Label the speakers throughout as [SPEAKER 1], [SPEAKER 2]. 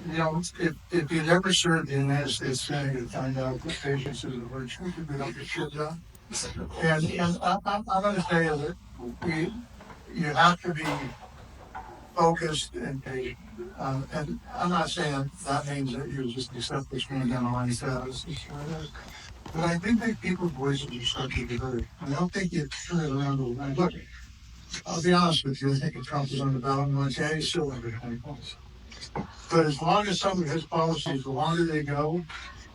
[SPEAKER 1] if you've ever served in the United States Senate, you'd find out that patience is a virtue. You don't get shit done. I'm going to tell you that you have to be focused and patient. And I'm not saying that means that you just accept what's going down the line and say, "Oh, this is what it is." But I think that people's voices are starting to be heard. I don't think you turn it around overnight. Look, I'll be honest with you. I think if Trump was on the ballot in Montana, he's still under 20 points. But as long as some of his policies, the longer they go,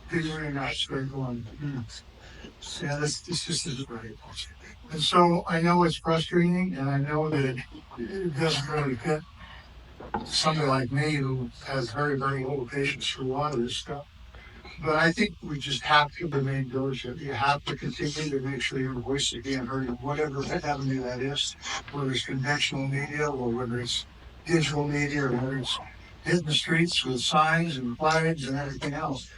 [SPEAKER 1] people are not start going, yeah, this just isn't right. And so I know it's frustrating, and I know that it doesn't really fit somebody like me who has very, very little patience for a lot of this stuff. But I think we just have to remain diligent. You have to continue to make sure your voice is being heard in whatever avenue that is, whether it's conventional media or whether it's digital media or whether it's hitting the streets with signs and flags and everything else.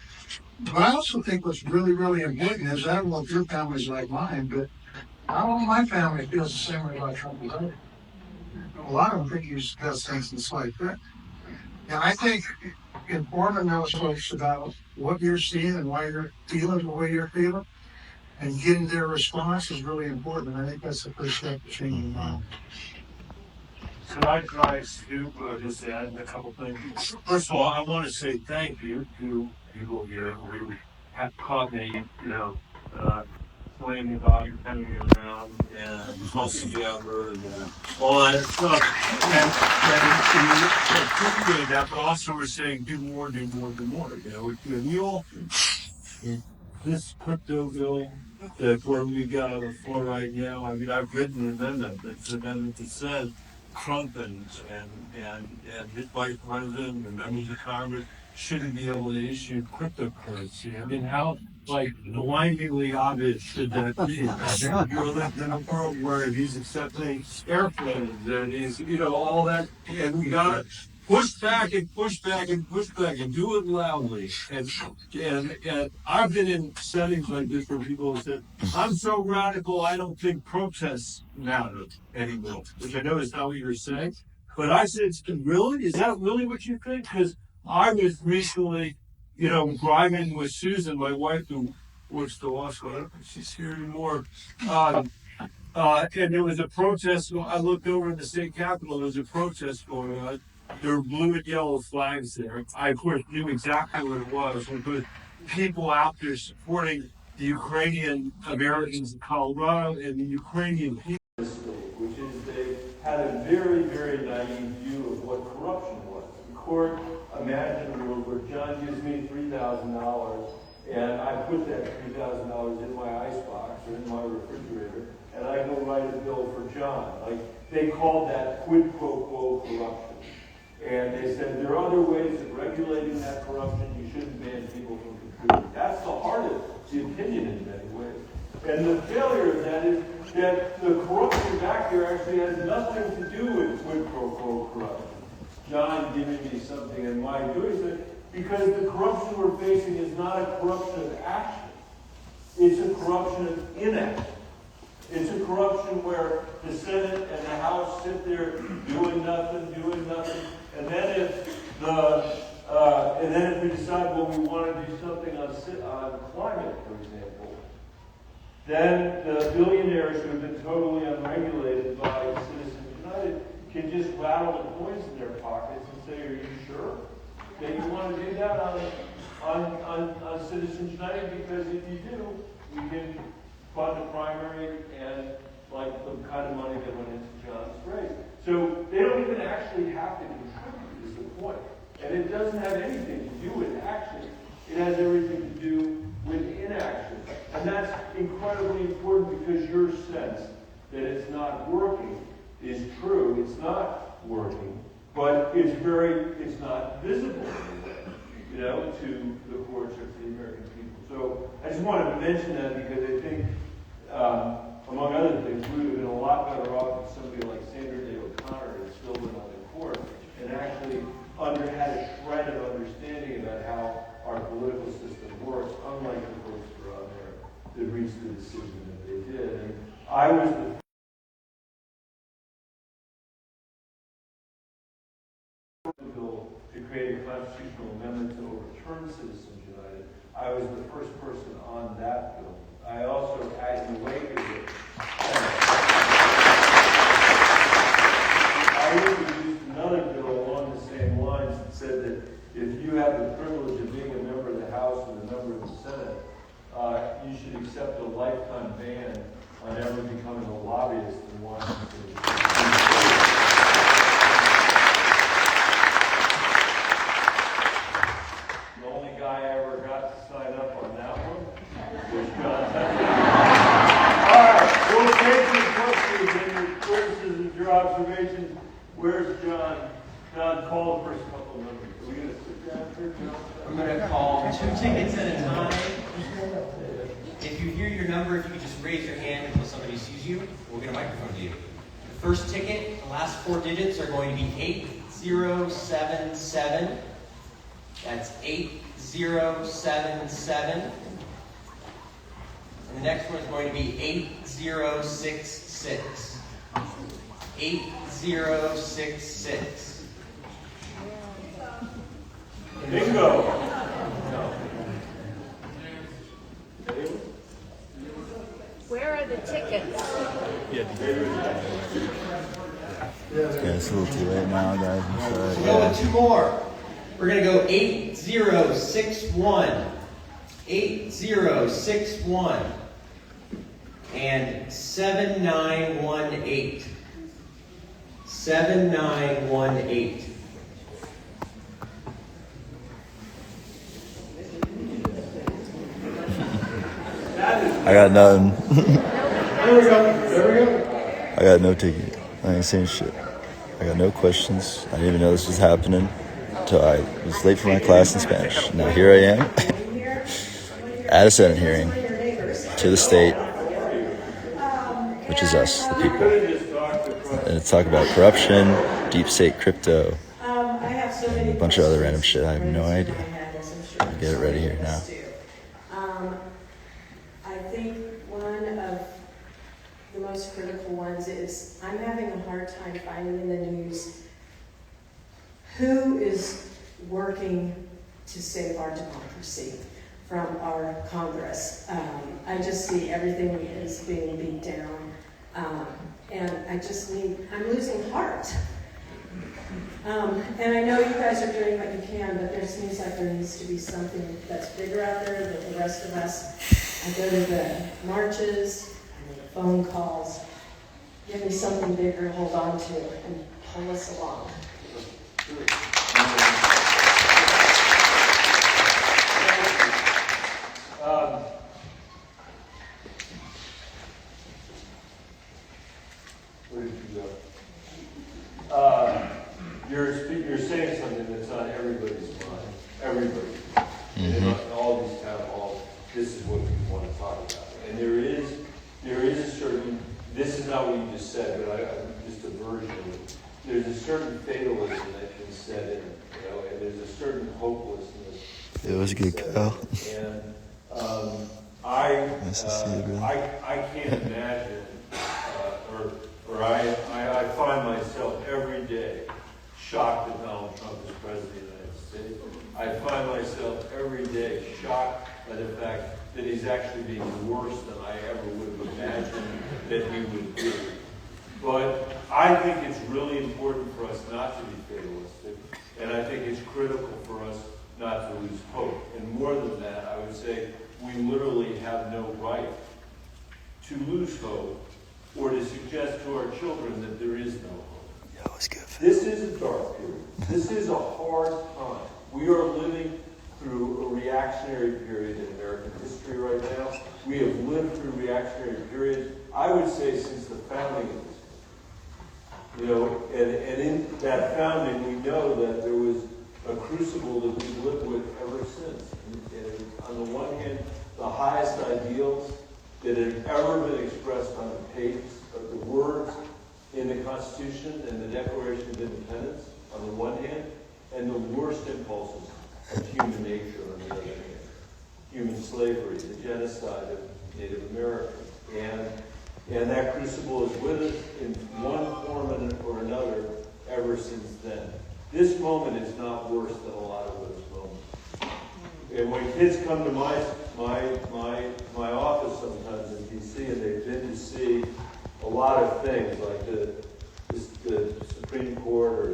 [SPEAKER 1] But I also think what's really, really important is, I don't know if your family's like mine, but not all my family feels the same way about Trump as I do. A lot of them think he's does things in slight threat. And I think informing those folks about what you're seeing and why you're feeling the way you're feeling and getting their response is really important. I think that's the first step to changing the mind.
[SPEAKER 2] Could I try to just add a couple things? First of all, I want to say thank you to people here who have caught me, playing about your penny around and close together and all that stuff. And appreciate that, but also we're saying do more, do more, do more. We all, this crypto bill that where we got on the floor right now, I mean, I've written an amendment that says Trump and his vice president and members of Congress shouldn't be able to issue cryptocurrency. I mean, how blindingly obvious should that be? You're living in a world where he's accepting airplanes and he's, all that, and we got to push back and push back and push back and do it loudly. And I've been in settings like this where people have said, I'm so radical, I don't think protests matter anymore, which I know is not what you're saying. But I said, really? Is that really what you think? Because I was recently, driving with Susan, my wife, who works the law school. I don't think she's here anymore. And there was a protest. I looked over in the state capitol. There was a protest going on. There were blue and yellow flags there. I, of course, knew exactly what it was. Because people out there supporting the Ukrainian Americans in Colorado and the Ukrainian people, which is they had a very, very naive view of what corruption was. The court imagined a world where John gives me $3,000 and I put that $3,000 in my icebox or in my refrigerator and I go write a bill for John. Like, they called that quid pro quo corruption. And they said there are other ways of regulating that corruption. You shouldn't ban people from contributing. That's the heart of the opinion in many ways. And the failure of that is that the corruption back here actually has nothing to do with quid pro quo corruption. John giving me something and why doing it, because the corruption we're facing is not a corruption of action. It's a corruption of inaction. It's a corruption where the Senate and the House sit there doing nothing, and then if we decide, well, we want to do something on climate, for example, then the billionaires who have been totally unregulated by Citizens United can just rattle the coins in their pockets and say, are you sure that you want to do that on Citizens United? Because if you do, we can fund a primary and like the kind of money that went into John's race. So they don't even actually have to contribute, is the point. And it doesn't have anything to do with action. It has everything to do with inaction. And that's incredibly important because your sense that it's not working is true. It's not working, but it's not visible to the courts or to the American people. So I just wanted to mention that because I think, among other things, we would have been a lot better off if somebody like Sandra Day O'Connor had still been on the court and actually had a shred of understanding about how our political system works, unlike the folks who are on there that reached the decision that they did. And I was the bill to create create a constitutional amendment to overturn Citizens United. I was the first person on that bill. I also, in the wake of it, I introduced another bill along the same lines that said that if you have the privilege of being a member of the House and a member of the Senate, you should accept a lifetime ban on ever becoming a lobbyist in Washington. The only guy I ever got to sign up on that one was John. All right, we'll take your questions and your criticisms, your observations. Where's John? John, call the first couple of numbers. Are we going to sit down here, John?
[SPEAKER 3] I'm going to call 2 tickets at a time. If you hear your number, if you could just raise your hand until somebody sees you, we'll get a microphone to you. The first ticket, the last 4 digits are going to be 8077. That's 8077. And the next one is going to be 8066. 8066.
[SPEAKER 2] Bingo.
[SPEAKER 4] Where are the tickets?
[SPEAKER 5] Yeah, it's a little too late now, guys. I'm sorry.
[SPEAKER 3] We'll go with 2 more. We're going to go 8061. 8061. And 7918. 7918.
[SPEAKER 5] I got nothing.
[SPEAKER 2] There we go.
[SPEAKER 5] I got no ticket. I ain't saying shit. I got no questions. I didn't even know this was happening until I was late for my class in Spanish. Now here I am at a Senate hearing to the state, which is us, the people. And it's talk about corruption, deep state crypto, and a bunch of other random shit. I have no idea. I'll get it ready here now.
[SPEAKER 6] I think one of the most critical ones is I'm having a hard time finding in the news who is working to save our democracy from our Congress. I just see everything is being beat down. And I'm losing heart. And I know you guys are doing what you can, but there seems like there needs to be something that's bigger out there than the rest of us. I go to the marches, I make phone calls. Give me something bigger to hold on to and pull us along.
[SPEAKER 2] Where did you go? You're saying something that's on everybody's mind. Everybody. And in all these town halls, this is what we want to talk about. And there is a certain, this is not what you just said, but just a version of it. There's a certain fatalism that can set in, and there's a certain hopelessness.
[SPEAKER 5] It was good, Kyle.
[SPEAKER 2] And
[SPEAKER 5] Nice to see you, brother.
[SPEAKER 2] I can't imagine, or I find myself every day shocked that Donald Trump is president of the United States. I find myself every day shocked by the fact that he's actually being worse than I ever would have imagined that he would be. But I think it's really important for us not to be fatalistic, and I think it's critical for us not to lose hope. And more than that, I would say we literally have no right to lose hope or to suggest to our children that there is no hope.
[SPEAKER 5] That was good.
[SPEAKER 2] This is a dark period. This is a hard time. We are living through a reactionary period in American history right now. We have lived through reactionary periods, I would say, since the founding of this country. And in that founding, we know that there was a crucible that we've lived with ever since. And on the one hand, the highest ideals that had ever been expressed on the pages of the words in the Constitution and the Declaration of Independence, on the one hand, and the worst impulses of human nature on the other hand. Human slavery, the genocide of Native Americans. And that crucible is with us in one form or another ever since then. This moment is not worse than And when kids come to my office sometimes in DC, and they've been to see a lot of things like the Supreme Court or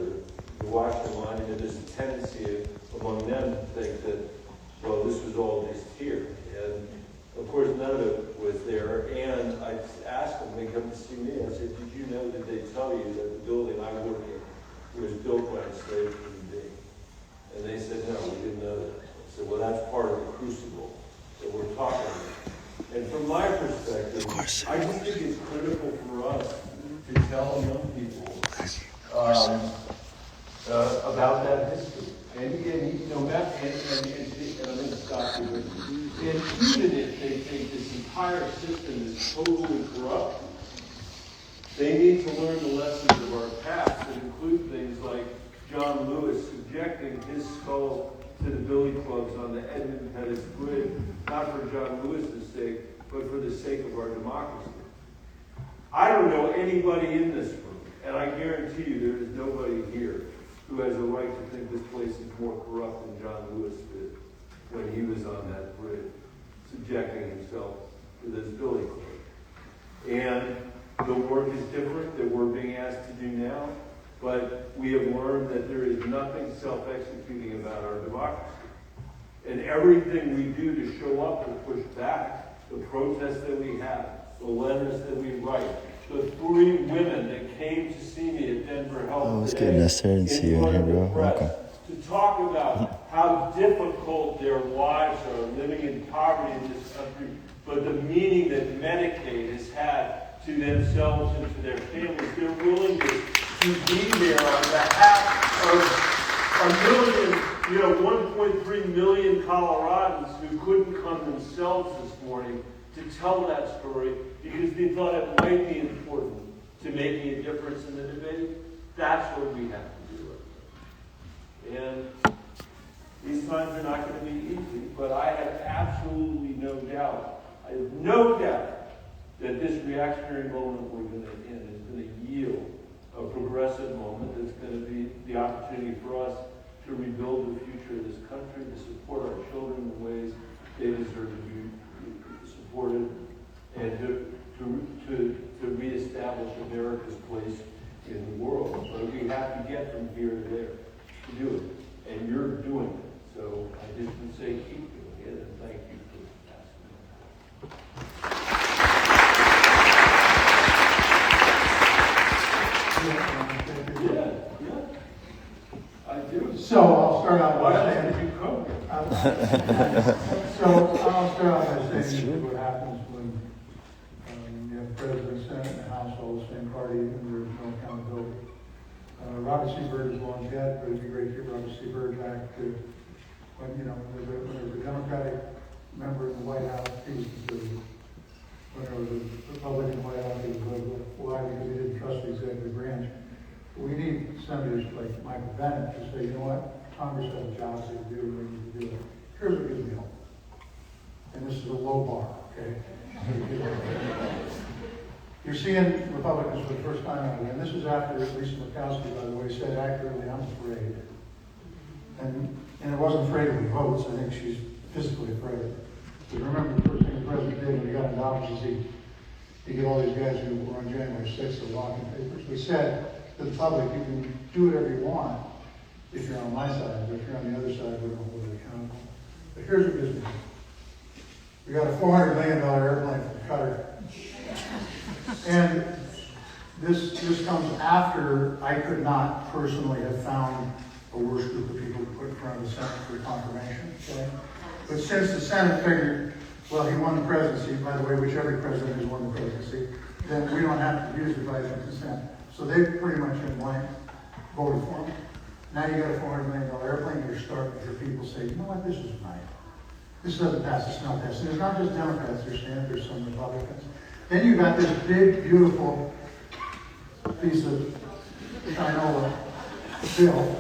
[SPEAKER 2] the Washington Monument, there's a tendency among them to think that, well, this was all just here. And of course, none of it was there. And I asked them, they come to see me, I said, did you know that they tell you that the building I work in was built by a slave human being? And they said, no, we didn't know that. I said, well, that's part of the crucible that we're talking about. And from my perspective, I just think it's critical for us to tell young people about that history. And I'm going to stop here. And even if they think this entire system is totally corrupt, they need to learn the lessons of our past that include things like John Lewis subjecting his skull to the billy clubs on the Edmund Pettus Bridge, not for John Lewis's sake, but for the sake of our democracy. I don't know anybody in this room, and I guarantee you there is nobody here who has a right to think this place is more corrupt than John Lewis did when he was on that bridge, subjecting himself to this billy club. And the work is different that we're being asked to do now, but we have learned that there is nothing self-executing about our democracy. And everything we do to show up to push back, the protests that we have, the letters that we write, the 3 women that came to see me at Denver Health
[SPEAKER 5] Oh, it's
[SPEAKER 2] today
[SPEAKER 5] good, Nestor. I didn't see you in here, bro. Welcome.
[SPEAKER 2] to talk about how difficult their lives are living in poverty in this country, but the meaning that Medicaid has had to themselves and to their families, their willingness to be there on behalf of 1.3 million Coloradans who couldn't come themselves this morning to tell that story because they thought it might be important to making a difference in the debate. That's what we have to do right now. And these times are not going to be easy, but I have absolutely no doubt, that this reactionary moment we're going to end is going to yield a progressive moment that's going to be the opportunity for us to rebuild the future of this country, to support our children in ways they deserve to be supported, and to reestablish America's place in the world. But we have to get from here to there to do it, and you're doing it. So I just would say keep doing it, and thank you for asking. Yeah, I do.
[SPEAKER 1] So I'll start out
[SPEAKER 2] Why
[SPEAKER 1] by
[SPEAKER 2] else
[SPEAKER 1] saying,
[SPEAKER 2] did you come?
[SPEAKER 1] so I'll start out by saying what happens when you have the President, Senate, and the House all the same party and there's no accountability. Robert C. Byrd is long dead, but it'd be great to get Robert C. Byrd back to when there was a Democratic member in the White House, he was conservative. When there was a Republican in the White House, he was liberal. Why? Because he didn't trust the executive branch. But we need senators like Michael Bennet to say, you know what, Congress has a job to do, we need to do it. Here's what gives me hope. And this is a low bar, okay? You're seeing Republicans for the first time out here, and this is after Lisa Murkowski, by the way, said accurately, I'm afraid. And it wasn't afraid of the votes, I think she's physically afraid. But remember the first thing the president did when he got in office is he get all these guys who were on January 6th the walking papers. He said to the public, you can do whatever you want if you're on my side, but if you're on the other side, we're going to hold you accountable. But here's what gives me hope. We got a $400 million airplane from Qatar. And this comes after I could not personally have found a worse group of people to put in front of the Senate for confirmation. Okay? But since the Senate figured, well, he won the presidency, by the way, which every president has won the presidency, then we don't have to use the bipartisan consent. So they pretty much in blank voted for him. Now you got a $400 million airplane, you're starting with your people say, you know what, this is right. This doesn't pass, it's not passing. There's not just Democrats who are standing, there's some Republicans. Then you got this big, beautiful piece of Chinola bill,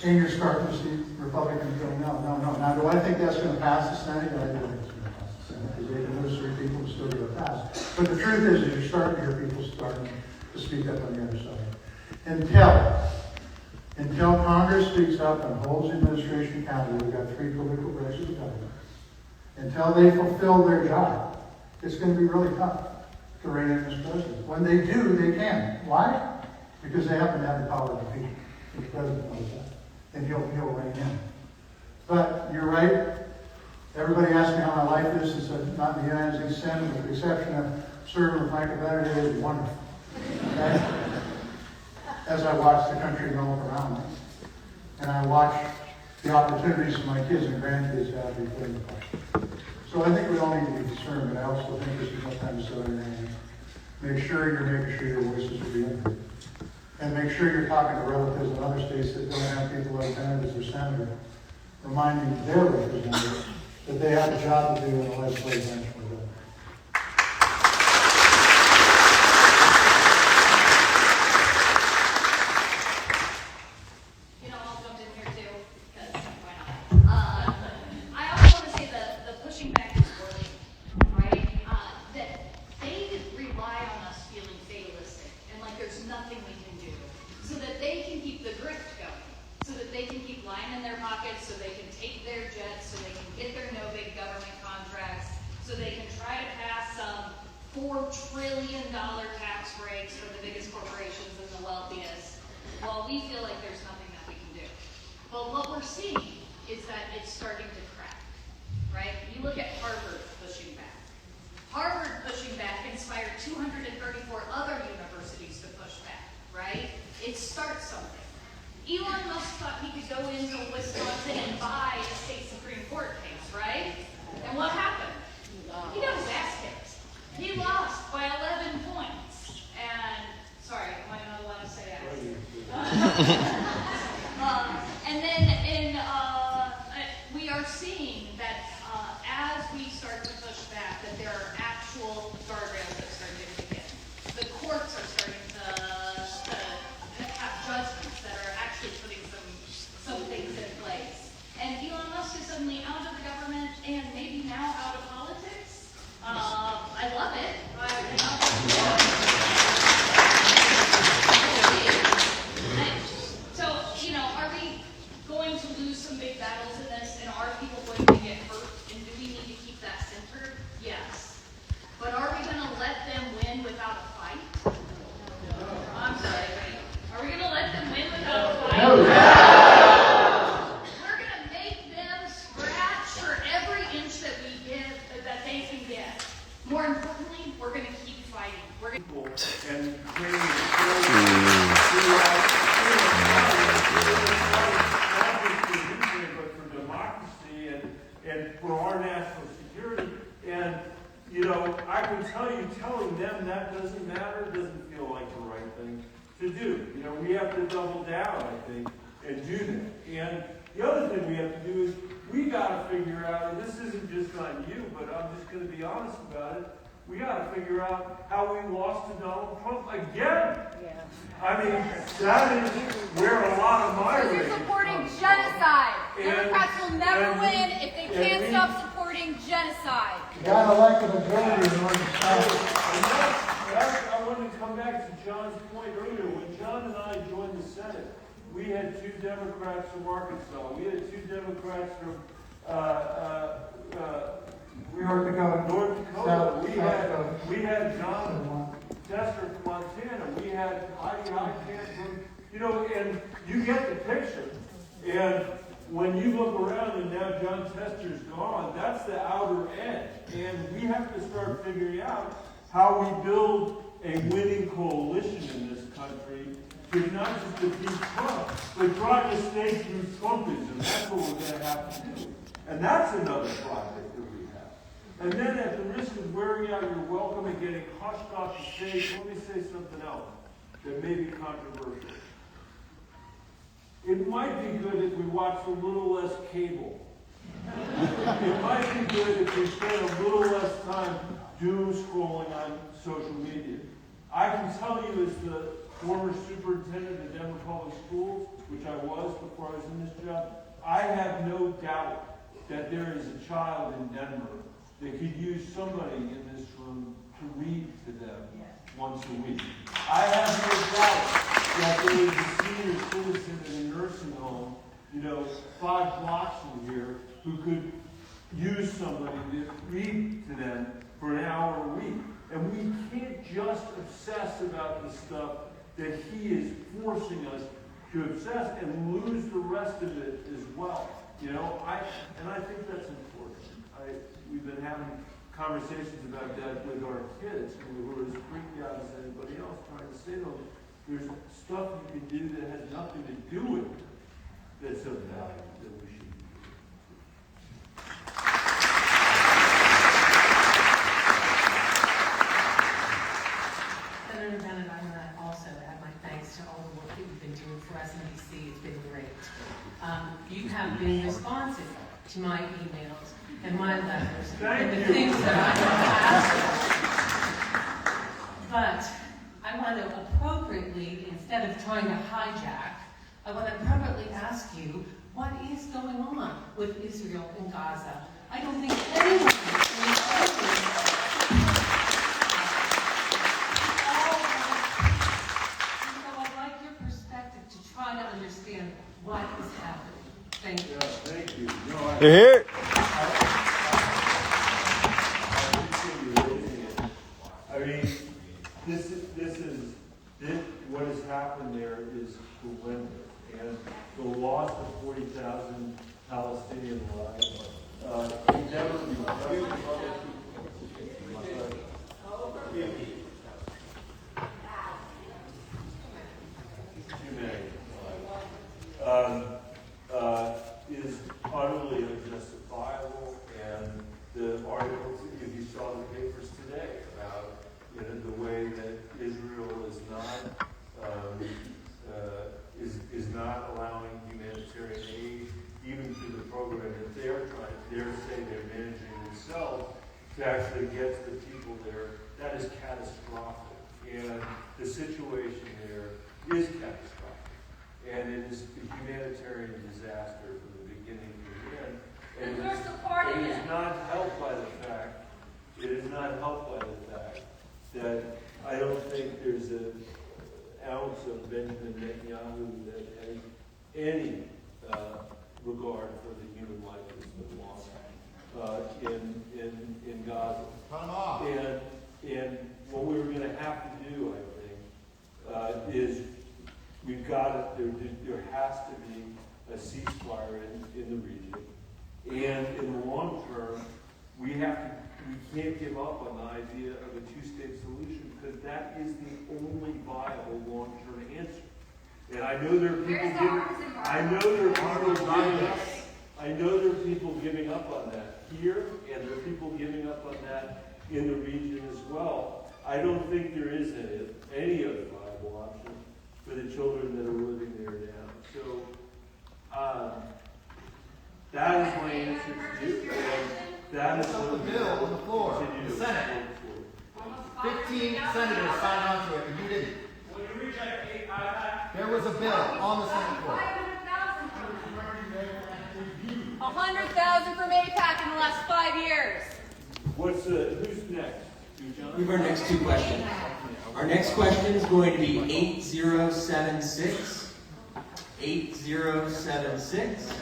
[SPEAKER 1] and you're starting to see Republicans go, no. Now, do I think that's going to pass the Senate? I don't think it's going to pass the Senate, because even those 3 people are still going to pass. But the truth is you're starting to hear people starting to speak up on the other side. Until Congress speaks up and holds the administration accountable, we've got three political branches of government. Until they fulfill their job, it's going to be really tough to rein in this president. When they do, they can. Why? Because they happen to have the power to impeach him. The president knows that. And he'll rein in. But you're right. Everybody asks me how my life is. It's not in the United States Senate, with the exception of serving with Michael Bennet. It is wonderful. Okay? As I watch the country develop around me. And I watch the opportunities that my kids and grandkids have before the country. So I think we all need to be concerned, but I also think this is no time to sit on your hands. Make sure you're making sure your voices are being heard. And make sure you're talking to relatives in other states that don't have people like Bennet as their senator, reminding their representatives that they have a job to do in the legislative branch of the government.
[SPEAKER 7] I'll jump in here too, because why not? I also want to say that the pushing back is working, right? That they rely on us feeling fatalistic and like there's nothing we can do, so that they can keep the grift going, so that they can keep lying in their pockets, so they can take their jets, so they can get their no big government contracts, so they can try to pass some $4 trillion tax breaks for the biggest corporations and the wealthiest, while we feel like there's nothing that we can do. But what we're seeing is that it's starting to crack, right? You look at Harvard pushing back. Harvard pushing back inspired 234 other universities to push back, right? It starts something. Elon Musk thought he could go into Wisconsin and buy a state Supreme Court case, right? And what happened? He got his ass kicked. He lost by 11 points. And, sorry, am I not allowed to say ass? And then we are seeing that as we start to push back, that there are actual guardrails that start to begin. The courts are starting to have judgments that are actually putting some things in place. And Elon Musk is suddenly out of the government and maybe now out of politics. I love it. So, are we going to lose some big battles in this? And are people going to get hurt? And do we need to keep that centered? Yes. But are we going to let them win without a fight? I'm sorry. Are we going to let them win without a fight? No. We're going to make them scratch for every inch that we give, that they can get. More importantly, we're going to keep fighting. We're going to
[SPEAKER 2] And creating but for democracy and for our national security. And I can tell you, telling them that doesn't matter doesn't feel like the right thing to do. We have to double down, I think, and do that. And the other thing we have to do is we got to figure out, and this isn't just on you, but I'm just going to be honest about it. We got to figure out how we lost to Donald Trump again. Yeah. I mean, that is where a lot of my
[SPEAKER 4] Because you're supporting genocide. Democrats will never win if they can't stop supporting genocide.
[SPEAKER 1] You got an elected majority in order to stop it.
[SPEAKER 2] I wanted to come back to John's point earlier. When John and I joined the Senate, we had 2 Democrats from Arkansas. We had 2 Democrats from
[SPEAKER 1] North Dakota.
[SPEAKER 2] North Dakota. We had John Tester from Montana. We had Heidi Heitkamp from, and you get the picture. And when you look around and now John Tester's gone, that's the outer edge. And we have to start figuring out how we build a winning coalition in this country to not just defeat Trump, but try to stay through Trumpism. That's what we're going to have to do. And that's another project that we have. And then at the risk of wearing out your welcome and getting hushed off the stage, let me say something else that may be controversial. It might be good if we watched a little less cable. It might be good if we spent a little less time doom scrolling on social media. I can tell you as the former superintendent of Denver Public Schools, which I was before I was in this job, I have no doubt that there is a child in Denver that could use somebody in this room to read to them once a week. I have no doubt that there was a senior citizen in a nursing home, 5 blocks from here, who could use somebody to read to them for an hour a week. And we can't just obsess about the stuff that he is forcing us to obsess and lose the rest of it as well. I think that's important. We've been having conversations about that with our kids who are as freaked out as anybody else, trying to say to them, there's stuff you can do that has nothing to do with it that's of value that we should be doing.
[SPEAKER 8] Senator Bennet, I want to also add my thanks to all the work that you've been doing for us in DC. It's been great. You have been responsive to my emails and my letters and the things that I have asked. But I want to appropriately, instead of trying to hijack, I want to appropriately ask you, what is going on with Israel and Gaza? I don't think anyone I'd like your perspective to try to understand what is happening. Thank you.
[SPEAKER 2] Yeah, thank you.
[SPEAKER 5] You're here.
[SPEAKER 2] What has happened there is horrendous, and the loss of 40,000 Palestinian lives can never be is utterly unjustifiable, and the articles, if you saw the papers today about the way that Israel is not allowing humanitarian aid, even through the program that they're managing themselves, to actually get to the people there. That is catastrophic, and the situation there is catastrophic, and it is a humanitarian disaster from the beginning to the end.
[SPEAKER 4] And we're supporting
[SPEAKER 2] it
[SPEAKER 4] it.
[SPEAKER 2] is not helped by the fact. It is not helped by the fact that I don't think there's an ounce of Benjamin Netanyahu that has any regard for the human life that's been lost in Gaza. And what we're going to have to do, I think, is we've got to, there has to be a ceasefire in the region. And in the long term, we can't give up on the idea of a two-state solution, because that is the only viable long-term answer. And I know there are people giving up on that here, and there are people giving up on that in the region as well. I don't think there is any other viable option for the children that are living there now. So that is my answer to you. That is
[SPEAKER 9] the bill on the floor, the Senate. 15 senators signed on to it, and you didn't. There was a bill on the Senate floor.
[SPEAKER 4] 100,000 from AIPAC in the last 5 years.
[SPEAKER 2] Who's next?
[SPEAKER 3] We have our next two questions. Our next question is going to be 8076, 8076,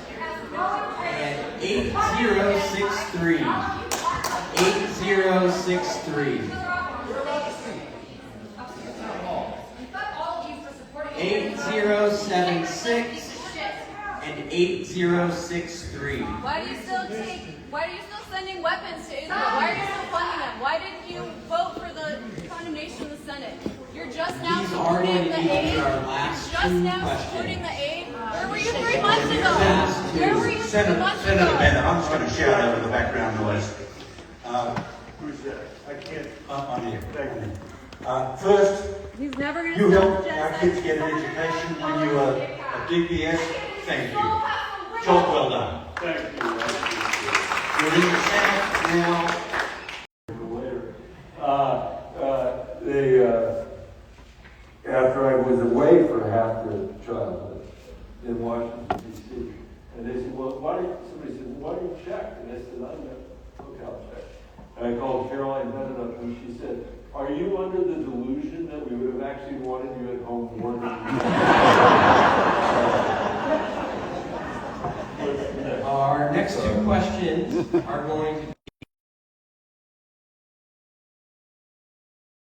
[SPEAKER 3] and 8063. 8063. 8076 and 8063.
[SPEAKER 4] Why do you still sending weapons to Israel? Why are you still funding them? Why didn't you vote for the condemnation of the Senate? You're just now supporting the aid. Supporting the aid. Where were you 3 months ago? Where were you 3 months ago?
[SPEAKER 10] Senator Bennet, I'm just going to shout over the background noise.
[SPEAKER 2] Who's that? I can't.
[SPEAKER 10] On here. First,
[SPEAKER 4] He's never going to
[SPEAKER 10] you
[SPEAKER 4] stop
[SPEAKER 10] helped
[SPEAKER 4] the
[SPEAKER 10] our
[SPEAKER 4] genocide.
[SPEAKER 10] kids get an education when you were at DPS. Thank you. Job well done.
[SPEAKER 2] Thank you.
[SPEAKER 10] You're in the Senate now.
[SPEAKER 2] After I was away for half the childhood in Washington, D.C., and they said, well, somebody said, why don't you check? And I said, I'm going to look out check. And I called Caroline Bennet up, and she said, are you under the delusion that Senate, we would have actually wanted you at home working.
[SPEAKER 3] Our next two questions are going to be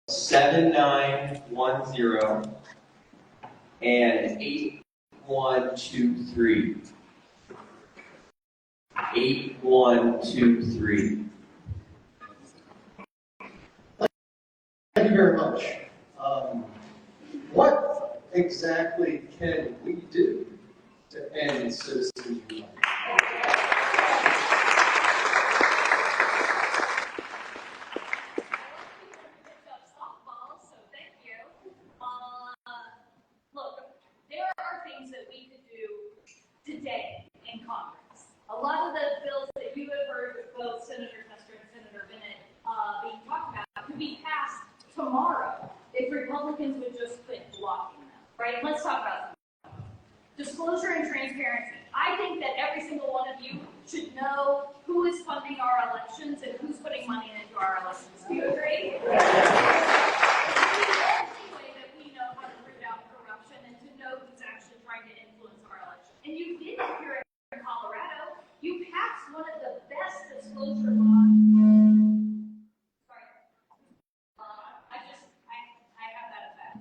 [SPEAKER 3] 7910 and 8123. 8123.
[SPEAKER 11] Thank you very much. What exactly can we do to end citizens united?
[SPEAKER 7] Look, there are things that we could do today in Congress. A lot of the bills that you have heard with both Senator Pestritto and Senator Bennet being talked about could be passed tomorrow if Republicans would just quit blocking them, right? Let's talk about them. Disclosure and transparency. I think that every single one of you should know who is funding our elections and who's putting money into our elections. Do you agree? And you did it here in Colorado. You passed one of the best disclosure laws. Sorry. I have that effect.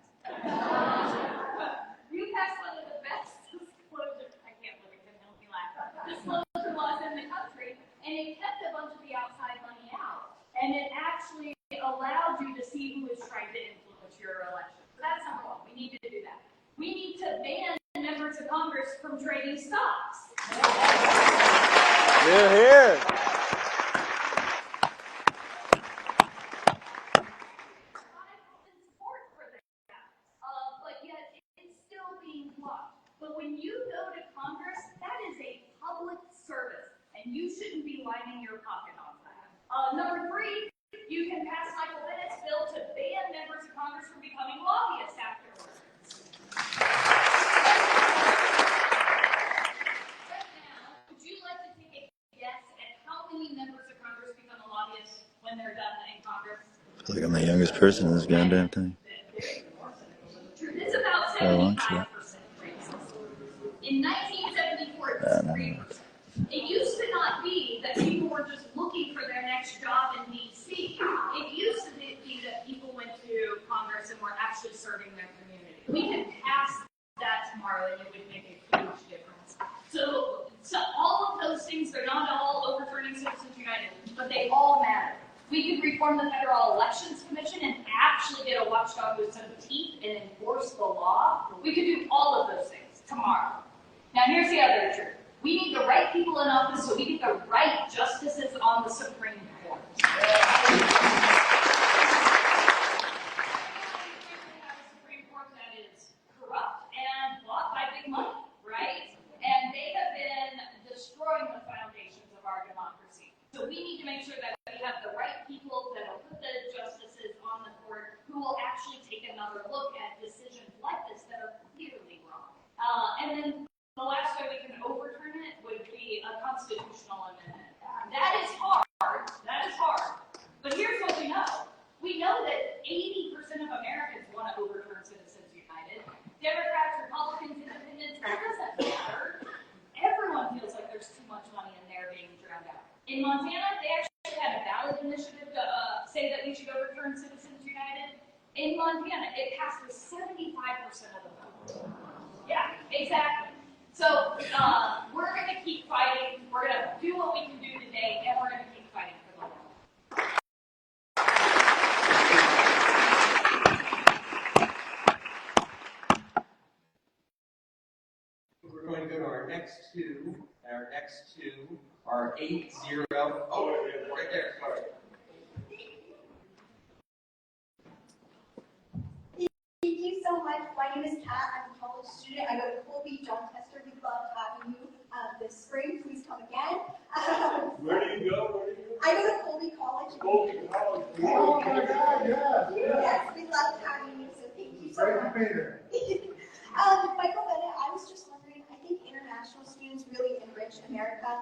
[SPEAKER 7] You passed one of the best disclosure, I can't look at him, he'll be laughing, disclosure laws in the country, and it kept a bunch of the outside money out. And it actually allowed you to see who is trying to influence your election. So that's number one. We need to do that. We need to ban members of Congress from trading stocks.
[SPEAKER 5] You're here.
[SPEAKER 7] Support for that, but yet it's still being blocked. But when you go to Congress, that is a public service, and you shouldn't be lining your pocket on that. Number three, you can pass Michael Bennett's bill to ban members of Congress from becoming lobbyists afterwards. Members of Congress become a lobbyist when they're done in Congress.
[SPEAKER 5] I feel like I'm the youngest person in this goddamn thing.
[SPEAKER 7] It's about 75%. In 1974, it was 3%. It used to not be that people were just looking for their next job in D.C. It used to be that people went to Congress and were actually serving their community. We can pass that tomorrow and it would make a huge difference. So all of those things, they're not all overturning Citizens United, but they all matter. We could reform the Federal Elections Commission and actually get a watchdog with some teeth and enforce the law. We could do all of those things tomorrow. Now here's the other truth. We need the right people in office so we get the right justices on the Supreme Court. We have a Supreme Court that is corrupt and bought by big money, right? And they have been destroying the foundations of our democracy. So we need to make sure that we have the right people that will put the justices on the court who will actually take another look at decisions like this that are clearly wrong. And then the last way we can overturn it would be a constitutional amendment. That is hard. That is hard. But here's what we know. We know that 80% of Americans want to overturn Citizens United. Democrats, Republicans, Independents, that doesn't matter. Everyone feels like there's too much money in there being drowned out. In Montana, they actually had a ballot initiative to say that we should overturn Citizens United. In Montana, it passed with 75% of the vote. Yeah, exactly. So we're going to keep fighting. We're going to do what we can do today, and we're going to keep fighting for the law.
[SPEAKER 3] We're going to go to our next two. And our next two are 80. Oh, right there. Sorry.
[SPEAKER 12] Thank you so much. My name is Kat. I'm a college student. I go to Colby John Tester. We love having you this spring. Please come again.
[SPEAKER 2] Where do you go?
[SPEAKER 12] I go to Colby College.
[SPEAKER 2] Colby College.
[SPEAKER 1] Oh my God, yes.
[SPEAKER 12] Yes, we love having you. So thank you so much. Michael Bennet, I was just wondering, I think international students really enrich American America,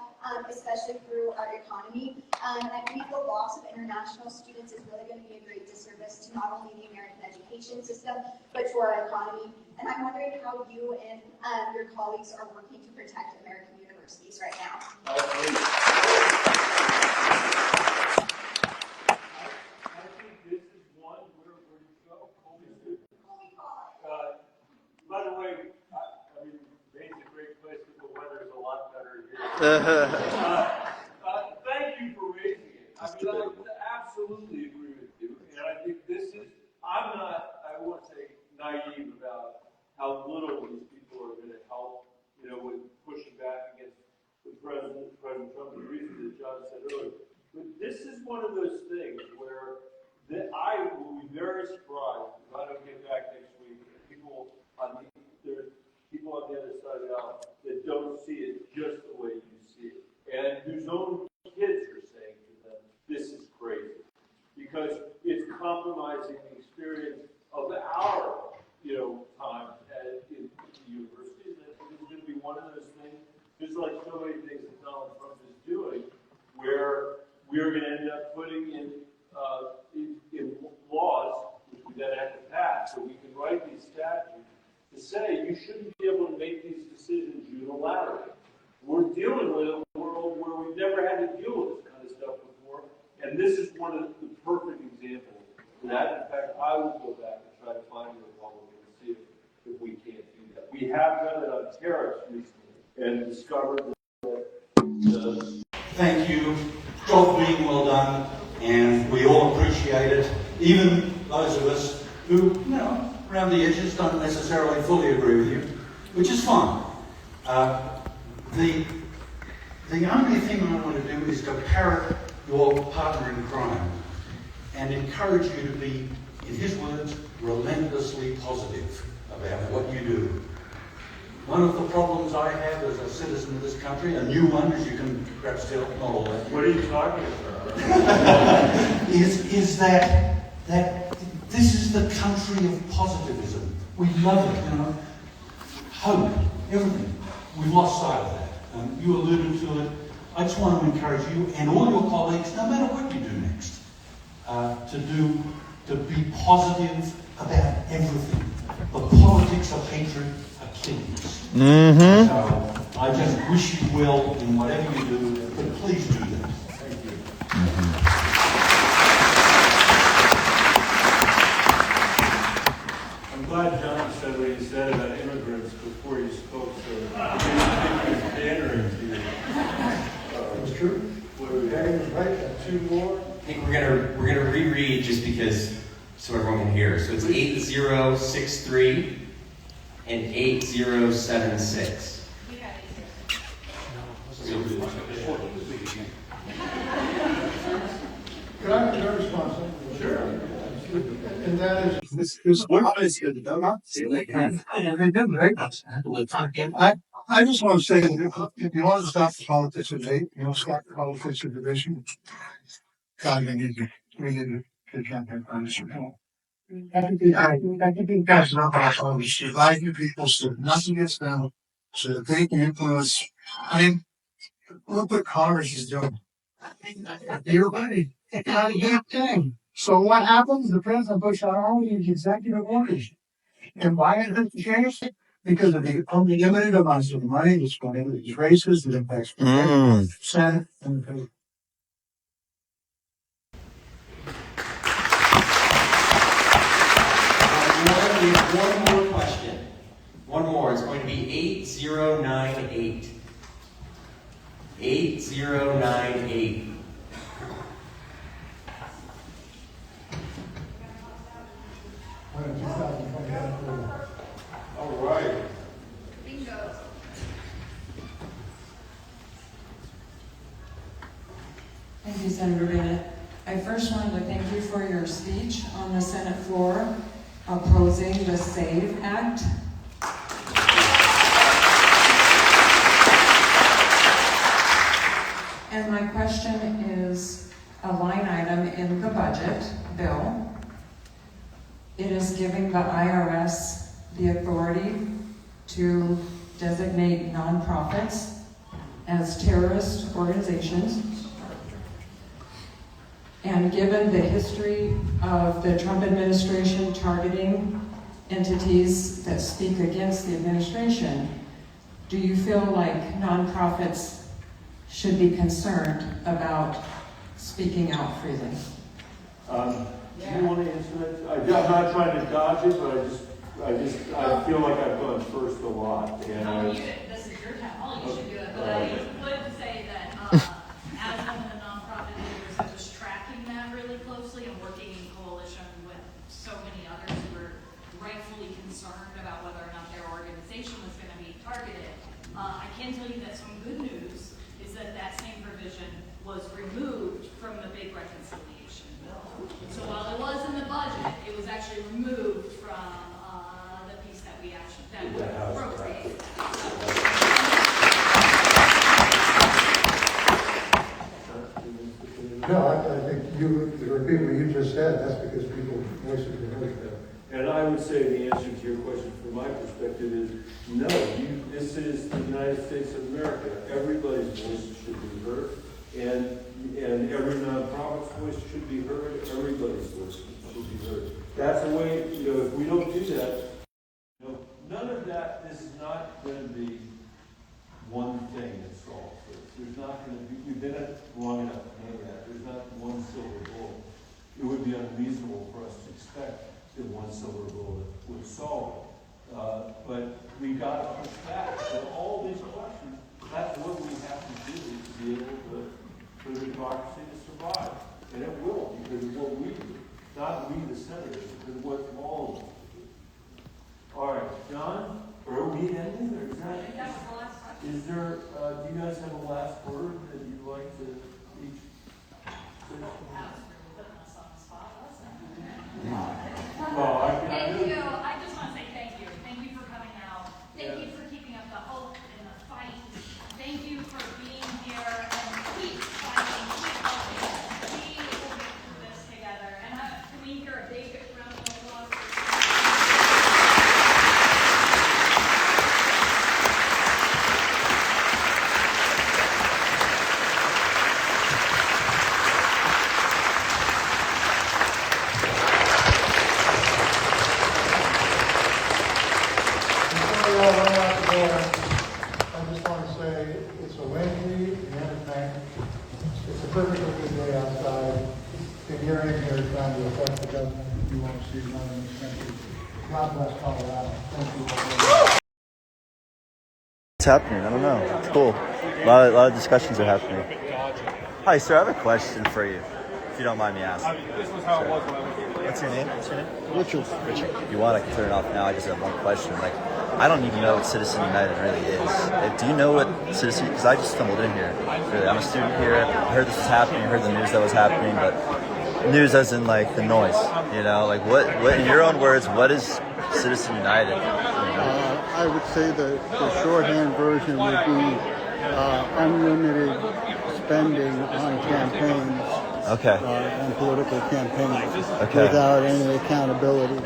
[SPEAKER 12] especially through our economy. And I believe the loss of international students is really going to be a great disservice to not only the American education system, but to our economy. And I'm wondering how you and your colleagues are working to protect American universities right now.
[SPEAKER 2] I think this is one where you go. By the way, I mean, Maine's a great place, but the weather is a lot better here. Thank you for raising it. I mean, I absolutely agree with you, and I think this is. I won't say naive about how little these people are going to help. With pushing back against the President Trump, the reason that John said earlier. But this is one of those things where I will be very surprised if I don't get back next week. There's people on the other side of the aisle that don't see it just the way you see it, and whose own kids are saying to them, "This is crazy," because it's compromising the experience of our, time in the university. And it's going to be one of those things, just like so many things that Donald Trump is doing, where we're going to end up putting in laws, which we then have to pass, so we can write these statutes to say you shouldn't be able to make these decisions unilaterally. We're dealing with a world where we've never had to deal with this kind of stuff before, and this is one of the perfect examples of that. In fact, I will go back and try to find a Republican and see if we can't do that. We have done it on tariffs recently and discovered that.
[SPEAKER 10] Thank you. Job being well done, and we all appreciate it. Even those of us who, around the edges don't necessarily fully agree with you, which is fine. The only thing I want to do is to parrot your partner in crime and encourage you to be, in his words, relentlessly positive about what you do. One of the problems I have as a citizen of this country, a new one, as you can perhaps tell, not all that.
[SPEAKER 2] What are you talking about?
[SPEAKER 10] is that this is the country of positivism. We love it, hope, everything. We've lost sight of that. You alluded to it. I just want to encourage you and all your colleagues, no matter what you do next, to be positive about everything. The politics of hatred are killing us.
[SPEAKER 5] Mm-hmm.
[SPEAKER 10] So I just wish you well in whatever you do, but please do that. Thank you.
[SPEAKER 2] I'm glad John said what he said about immigrants before he spoke, so I think he was pandering to you.
[SPEAKER 1] It's true. Harry was right, got two more.
[SPEAKER 3] I think we're gonna reread just because so everyone can hear. So it's 8063 and 8076.
[SPEAKER 1] Could I respond? Sure. And that is, this is what is good. I just want to say, if you want to stop the politics of hate, stop the politics of division, God, we need to campaign on this. I think you guys know about all this. Divide you people so nothing gets done, so that they can influence. I mean, look what Congress is doing. You're right. It's not a good thing. So what happens? The president puts out all these executive orders. And why is it the case? Because of the unlimited amounts of money that's going into these races that impacts the Senate and the
[SPEAKER 3] One more question. One more. It's going to be 8098. 8098.
[SPEAKER 2] All right.
[SPEAKER 4] Bingo.
[SPEAKER 13] Thank you, Senator Bennet. I first wanted to thank you for your speech on the Senate floor opposing the SAVE Act. And my question is a line item in the budget bill. It is giving the IRS the authority to designate nonprofits as terrorist organizations. And given the history of the Trump administration targeting entities that speak against the administration, do you feel like nonprofits should be concerned about speaking out freely?
[SPEAKER 2] Do you want to answer that? I'm not trying to dodge it, but I feel like I've gone first a lot. And
[SPEAKER 7] this is your town hall, you should do it. But I would say that as one of the nonprofit leaders that was tracking that really closely and working in coalition with so many others who were rightfully concerned about whether or not their organization was going to be targeted, I can tell you that some good news is that that same provision was removed from the big reconciliation bill. So while it was in the budget, it was actually removed from the piece that we appropriated.
[SPEAKER 1] No, I think the repeat what you just said, that's because people voices were heard.
[SPEAKER 2] And I would say the answer to your question from my perspective is no. This is the United States of America. Everybody's voice should be heard, and every nonprofit's voice should be heard. Everybody's voice should be heard. That's the way. If we don't do that, none of that. This is not going to be one thing that solves this. There's not going to be. We've been at it long enough to know that. There's not one silver bullet. It would be unreasonable for us to expect that one silver bullet would solve it. But we got to push back. So all these questions, that's what we have to do to be able for the democracy to survive. And it will, because of what we do. Not we, the senators, because of what all of us do. All right, John, are we ending? Or is that, is there, do you guys have a last word that you'd like to each say?
[SPEAKER 7] Thank you. I just want to say thank you. Thank you for coming out. Thank you for keeping up the hope and the fight. Thank you for being here and keep fighting, keep helping. We will get through this together. And can we hear a big round of applause?
[SPEAKER 1] I just want to say it's a windy and everything. It's a perfectly good day outside. And you're in here trying to affect the government you want to see run in this country. God bless Colorado. Thank you.
[SPEAKER 5] What's happening? I don't know. It's cool. A lot of discussions are happening. Hi, sir. I have a question for you, if you don't mind me asking.
[SPEAKER 9] This was how it was when I was here.
[SPEAKER 5] What's your name? What's your name?
[SPEAKER 1] Richard.
[SPEAKER 5] Richard. If you want, I can turn it off now. I just have one question. I don't even know what Citizen United really is. Do you know what Citizen? Because I just stumbled in here. Really, I'm a student here. I heard this was happening. I heard the news that was happening, but news as in the noise. What in your own words, what is Citizen United?
[SPEAKER 14] I would say the shorthand version would be unlimited spending on campaigns.
[SPEAKER 5] Okay.
[SPEAKER 14] On political campaigns.
[SPEAKER 5] Okay.
[SPEAKER 14] Without any accountability.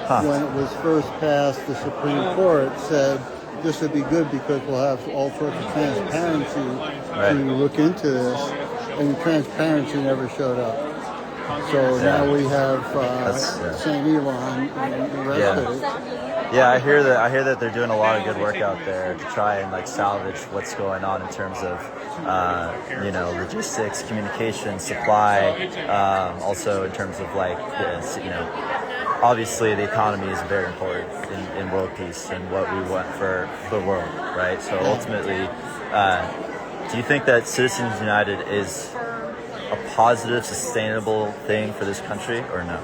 [SPEAKER 5] Huh.
[SPEAKER 14] When it was first passed, the Supreme Court said this would be good because we'll have all sorts of transparency to look into this, and transparency never showed up. So now we have St. Elon and the rest of it.
[SPEAKER 5] Yeah, I hear that they're doing a lot of good work out there to try and salvage what's going on in terms of logistics, communication, supply, also in terms of obviously the economy is very important in world peace and what we want for the world, right? So ultimately, do you think that Citizens United is a positive, sustainable thing for this country, or no?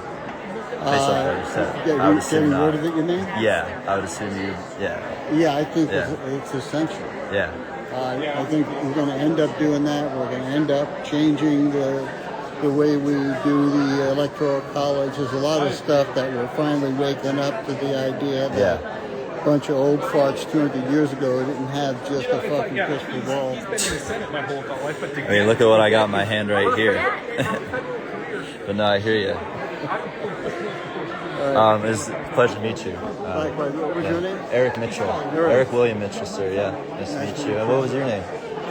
[SPEAKER 5] Based off what you said. I would assume not.
[SPEAKER 14] Getting rid of it, you mean?
[SPEAKER 5] Yeah, I would assume you,
[SPEAKER 14] Yeah, I think it's essential.
[SPEAKER 5] Yeah.
[SPEAKER 14] I think we're going to end up doing that. We're going to end up changing the way we do the electoral college. There's a lot of stuff that we're finally waking up to the idea that a bunch of old farts 200 years ago didn't have just a fucking crystal ball.
[SPEAKER 5] I mean, look at what I got in my hand right here. But no, I hear you. It's a pleasure to meet you.
[SPEAKER 14] What was your name?
[SPEAKER 5] Eric Mitchell. Eric William Mitchell, sir. Yeah, nice to meet you. And what was your name?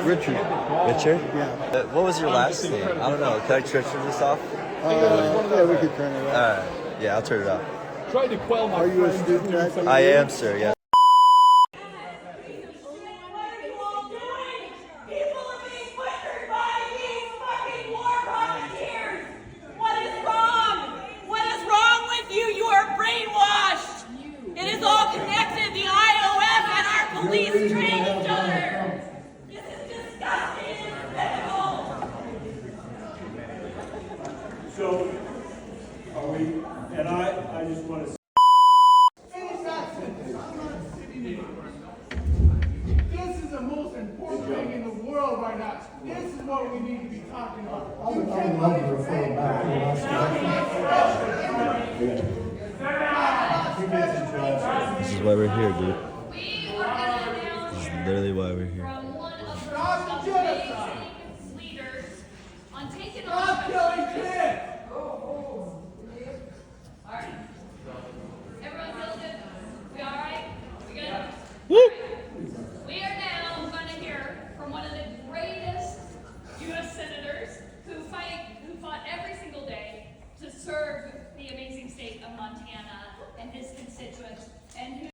[SPEAKER 14] Richard.
[SPEAKER 5] Richard?
[SPEAKER 14] Yeah.
[SPEAKER 5] What was your last name? I don't know. Can I turn this off?
[SPEAKER 14] Yeah, we could turn it off.
[SPEAKER 5] Alright. Yeah, I'll turn it off.
[SPEAKER 15] Try to quell my
[SPEAKER 14] Are you a student at
[SPEAKER 5] I am, sir, yeah.
[SPEAKER 16] Police train each other! This is disgusting and despicable!
[SPEAKER 2] So, are we, and I just want to
[SPEAKER 17] This is the most important thing in the world right now. This is what we need to be talking about. You take money from
[SPEAKER 5] This is why we're here, dude. This is literally why we're here.
[SPEAKER 16] From one of the amazing leaders on taking on the Alright. Everyone feels good? We alright? We good? Woo! We are now going to hear from one of the greatest U.S. senators who fought every single day to serve the amazing state of Montana and his constituents, and who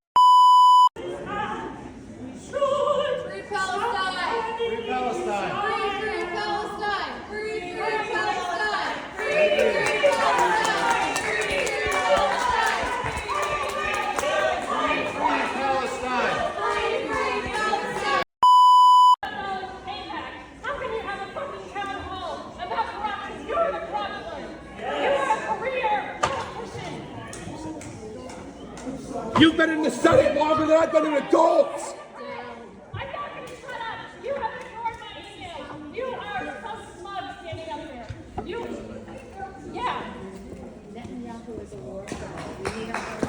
[SPEAKER 16] Free Palestine!
[SPEAKER 17] Free Palestine!
[SPEAKER 16] Free Palestine! Free Palestine! Free Palestine! How can you have a fucking town hall about corruption? You're the problem! You're a career politician!
[SPEAKER 15] You've been in the Senate longer than I've been an adult!
[SPEAKER 16] I'm not going to shut up! You have ignored my email! You are so smug standing up there! Yeah!
[SPEAKER 18] Netanyahu is a war criminal. We need our